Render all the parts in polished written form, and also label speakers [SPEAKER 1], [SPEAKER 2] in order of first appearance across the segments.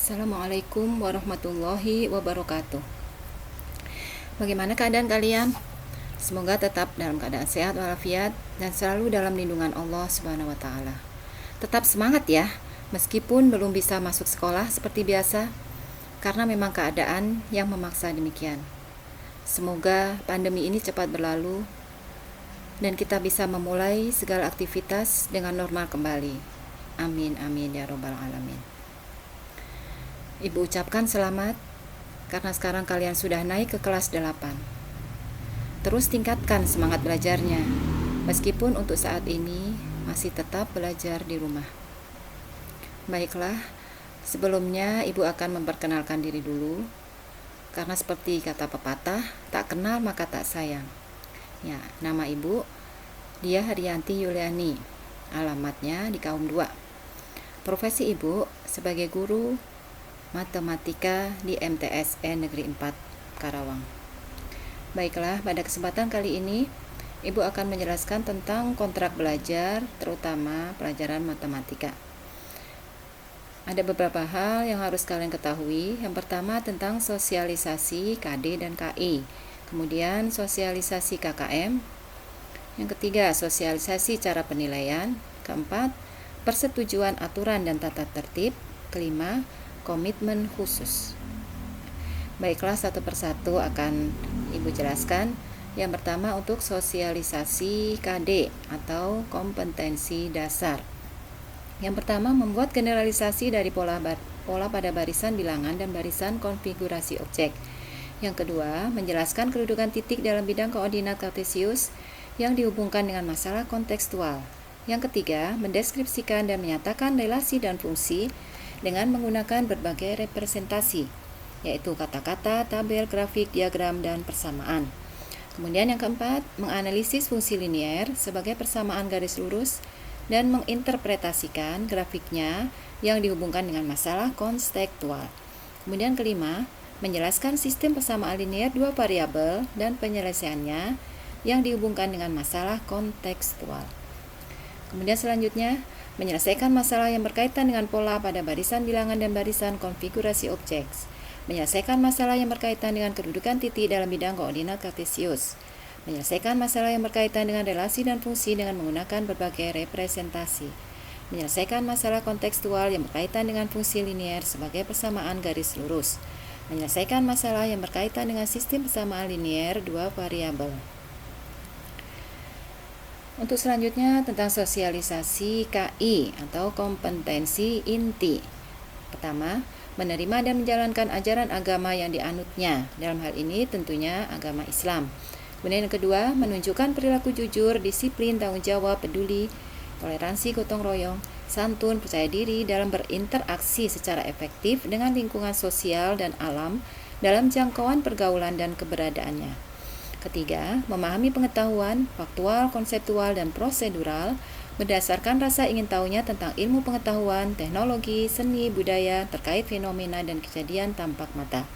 [SPEAKER 1] Assalamualaikum warahmatullahi wabarakatuh. Bagaimana keadaan kalian? Semoga tetap dalam keadaan sehat walafiat dan selalu dalam lindungan Allah Subhanahu wa taala. Tetap semangat ya, meskipun belum bisa masuk sekolah seperti biasa karena memang keadaan yang memaksa demikian. Semoga pandemi ini cepat berlalu dan kita bisa memulai segala aktivitas dengan normal kembali. Amin amin ya robbal alamin. Ibu ucapkan selamat karena sekarang kalian sudah naik ke kelas 8. Terus tingkatkan semangat belajarnya, meskipun untuk saat ini masih tetap belajar di rumah. Baiklah, sebelumnya Ibu akan memperkenalkan diri dulu, karena seperti kata pepatah, tak kenal maka tak sayang. Ya, nama Ibu, Diah Haryanti Yuliani, alamatnya di Kaum 2. Profesi Ibu sebagai guru matematika di MTSN Negeri 4 Karawang. Baiklah, pada kesempatan kali ini Ibu akan menjelaskan tentang kontrak belajar, terutama pelajaran matematika. Ada beberapa hal yang harus kalian ketahui. Yang pertama tentang sosialisasi KD dan KI, kemudian sosialisasi KKM, yang ketiga sosialisasi cara penilaian, keempat persetujuan aturan dan tata tertib, kelima komitmen khusus. Baiklah, satu persatu akan Ibu jelaskan. Yang pertama untuk sosialisasi KD atau kompetensi dasar. Yang pertama membuat generalisasi dari pola pada barisan bilangan dan barisan konfigurasi objek. Yang kedua menjelaskan kedudukan titik dalam bidang koordinat kartesius yang dihubungkan dengan masalah kontekstual. Yang ketiga mendeskripsikan dan menyatakan relasi dan fungsi dengan menggunakan berbagai representasi, yaitu kata-kata, tabel, grafik, diagram, dan persamaan. Kemudian yang keempat, menganalisis fungsi linier sebagai persamaan garis lurus dan menginterpretasikan grafiknya yang dihubungkan dengan masalah kontekstual. Kemudian kelima, menjelaskan sistem persamaan linier dua variabel dan penyelesaiannya yang dihubungkan dengan masalah kontekstual. Kemudian selanjutnya, menyelesaikan masalah yang berkaitan dengan pola pada barisan bilangan dan barisan konfigurasi objek. Menyelesaikan masalah yang berkaitan dengan kedudukan titik dalam bidang koordinat kartesius. Menyelesaikan masalah yang berkaitan dengan relasi dan fungsi dengan menggunakan berbagai representasi. Menyelesaikan masalah kontekstual yang berkaitan dengan fungsi linier sebagai persamaan garis lurus. Menyelesaikan masalah yang berkaitan dengan sistem persamaan linier dua variabel. Untuk selanjutnya tentang sosialisasi KI atau kompetensi inti. Pertama, menerima dan menjalankan ajaran agama yang dianutnya. Dalam hal ini tentunya agama Islam. Kemudian yang kedua, menunjukkan perilaku jujur, disiplin, tanggung jawab, peduli, toleransi, gotong royong, santun, percaya diri dalam berinteraksi secara efektif dengan lingkungan sosial dan alam dalam jangkauan pergaulan dan keberadaannya. Ketiga, memahami pengetahuan, faktual, konseptual, dan prosedural berdasarkan rasa ingin tahunya tentang ilmu pengetahuan, teknologi, seni, budaya, terkait fenomena dan kejadian tampak mata.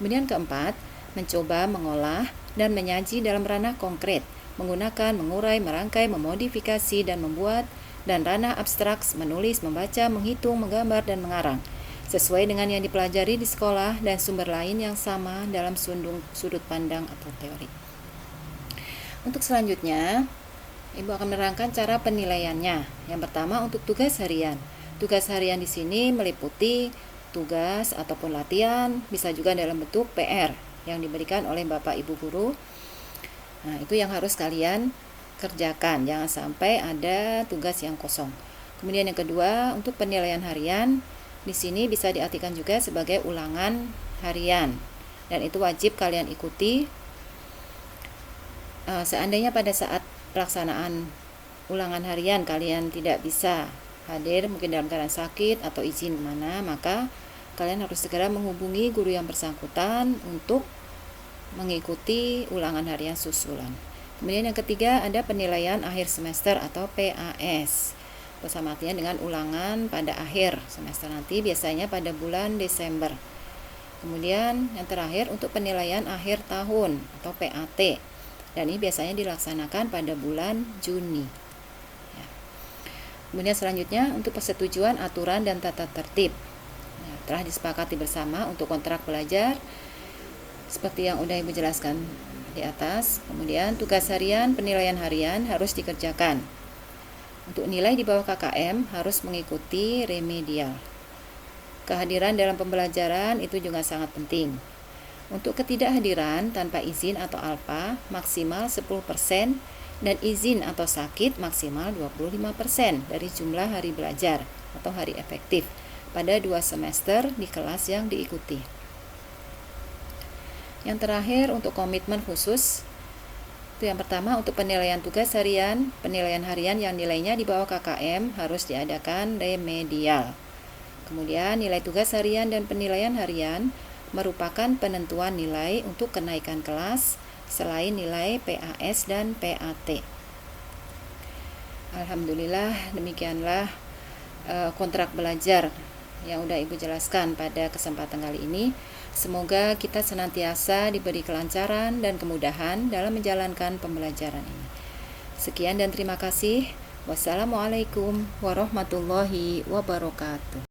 [SPEAKER 1] Kemudian keempat, mencoba mengolah dan menyaji dalam ranah konkret, menggunakan, mengurai, merangkai, memodifikasi, dan membuat, dan ranah abstrak, menulis, membaca, menghitung, menggambar, dan mengarang, sesuai dengan yang dipelajari di sekolah dan sumber lain yang sama dalam sudut pandang atau teori. Untuk selanjutnya, Ibu akan menerangkan cara penilaiannya. Yang pertama untuk tugas harian. Tugas harian di sini meliputi tugas ataupun latihan, bisa juga dalam bentuk PR yang diberikan oleh Bapak Ibu guru. Nah, itu yang harus kalian kerjakan, jangan sampai ada tugas yang kosong. Kemudian yang kedua, untuk penilaian harian, di sini bisa diartikan juga sebagai ulangan harian, dan itu wajib kalian ikuti. Seandainya pada saat pelaksanaan ulangan harian kalian tidak bisa hadir, mungkin dalam keadaan sakit atau izin kemana, maka kalian harus segera menghubungi guru yang bersangkutan untuk mengikuti ulangan harian susulan. Kemudian yang ketiga ada penilaian akhir semester atau PAS, bersama artinya dengan ulangan pada akhir semester nanti, biasanya pada bulan Desember. Kemudian yang terakhir untuk penilaian akhir tahun atau PAT, dan ini biasanya dilaksanakan pada bulan Juni. Kemudian selanjutnya untuk persetujuan aturan dan tata tertib. telah disepakati bersama untuk kontrak belajar seperti yang udah Ibu jelaskan di atas. Kemudian tugas harian, penilaian harian harus dikerjakan. Untuk nilai di bawah KKM harus mengikuti remedial. Kehadiran dalam pembelajaran itu juga sangat penting. Untuk ketidakhadiran tanpa izin atau alfa maksimal 10% dan izin atau sakit maksimal 25% dari jumlah hari belajar atau hari efektif pada 2 semester di kelas yang diikuti. Yang terakhir untuk komitmen khusus, itu yang pertama untuk penilaian tugas harian, penilaian harian yang nilainya di bawah KKM harus diadakan remedial. Kemudian nilai tugas harian dan penilaian harian merupakan penentuan nilai untuk kenaikan kelas selain nilai PAS dan PAT. Alhamdulillah, demikianlah kontrak belajar yang udah Ibu jelaskan pada kesempatan kali ini. Semoga kita senantiasa diberi kelancaran dan kemudahan dalam menjalankan pembelajaran ini. Sekian dan terima kasih. Wassalamualaikum warahmatullahi wabarakatuh.